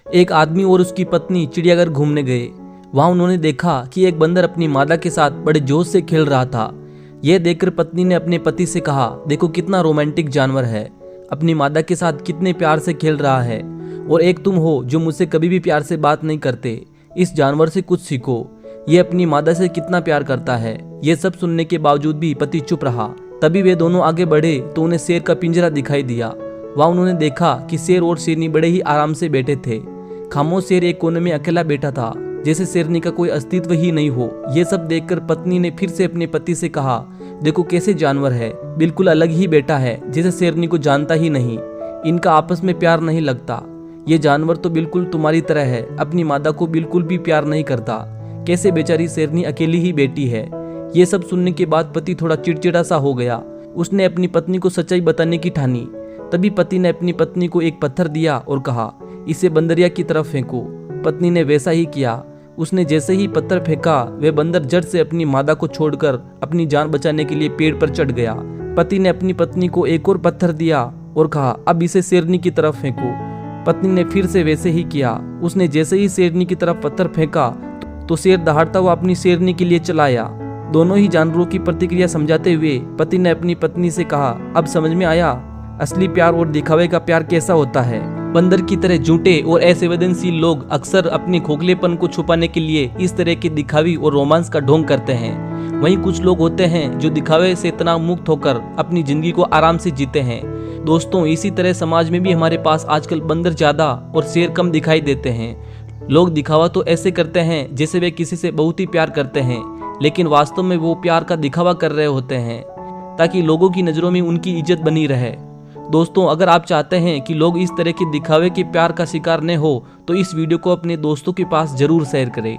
एक आदमी और उसकी पत्नी चिड़ियाघर घूमने गए। वहां उन्होंने देखा कि एक बंदर अपनी मादा के साथ बड़े जोश से खेल रहा था। यह देखकर पत्नी ने अपने पति से कहा, देखो कितना रोमांटिक जानवर है, अपनी मादा के साथ कितने प्यार से खेल रहा है, और एक तुम हो जो मुझसे कभी भी प्यार से बात नहीं करते। इस जानवर से कुछ सीखो, ये अपनी मादा से कितना प्यार करता है। ये सब सुनने के बावजूद भी पति चुप रहा। तभी वे दोनों आगे बढ़े तो उन्हें शेर का पिंजरा दिखाई दिया। वहां उन्होंने देखा कि शेर और शेरनी बड़े ही आराम से बैठे थे। खामोश शेर एक कोने में अकेला बैठा था, जैसे शेरनी का कोई अस्तित्व ही नहीं हो। ये सब देखकर पत्नी ने फिर से अपने पति से कहा, देखो कैसे जानवर है, बिल्कुल अलग ही बैठा है, जैसे शेरनी को जानता ही नहीं। इनका आपस में प्यार नहीं लगता। ये जानवर तो बिल्कुल तुम्हारी तरह है, अपनी मादा को बिल्कुल भी प्यार नहीं करता। कैसे बेचारी शेरनी अकेली ही बैठी है। ये सब सुनने के बाद पति थोड़ा चिड़चिड़ा सा हो गया। उसने अपनी पत्नी को सच्चाई बताने की ठानी। तभी पति ने अपनी पत्नी को एक पत्थर दिया और कहा, इसे बंदरिया की तरफ फेंको। पत्नी ने वैसा ही किया। उसने जैसे ही पत्थर फेंका, वह बंदर झट से अपनी मादा को छोड़कर अपनी जान बचाने के लिए पेड़ पर चढ़ गया। पति ने अपनी पत्नी को एक और पत्थर दिया और कहा, अब इसे शेरनी की तरफ फेंको। पत्नी ने फिर से वैसे ही किया। उसने जैसे ही शेरनी की तरफ पत्थर फेंका तो शेर दहाड़ता हुआ अपनी शेरनी के लिए चलाया। दोनों ही जानवरों की प्रतिक्रिया समझाते हुए पति ने अपनी पत्नी से कहा, अब समझ में आया असली प्यार और दिखावे का प्यार कैसा होता है। बंदर की तरह झूठे और असंवेदनशील लोग अक्सर अपने खोखलेपन को छुपाने के लिए इस तरह के दिखावी और रोमांस का ढोंग करते हैं। वहीं कुछ लोग होते हैं जो दिखावे से तनाव मुक्त होकर अपनी जिंदगी को आराम से जीते हैं। दोस्तों, इसी तरह समाज में भी हमारे पास आजकल बंदर ज्यादा और शेर कम दिखाई देते हैं। लोग दिखावा तो ऐसे करते हैं जैसे वे किसी से बहुत ही प्यार करते हैं, लेकिन वास्तव में वो प्यार का दिखावा कर रहे होते हैं ताकि लोगों की नज़रों में उनकी इज्जत बनी रहे। दोस्तों, अगर आप चाहते हैं कि लोग इस तरह के दिखावे के प्यार का शिकार न हो तो इस वीडियो को अपने दोस्तों के पास जरूर शेयर करें।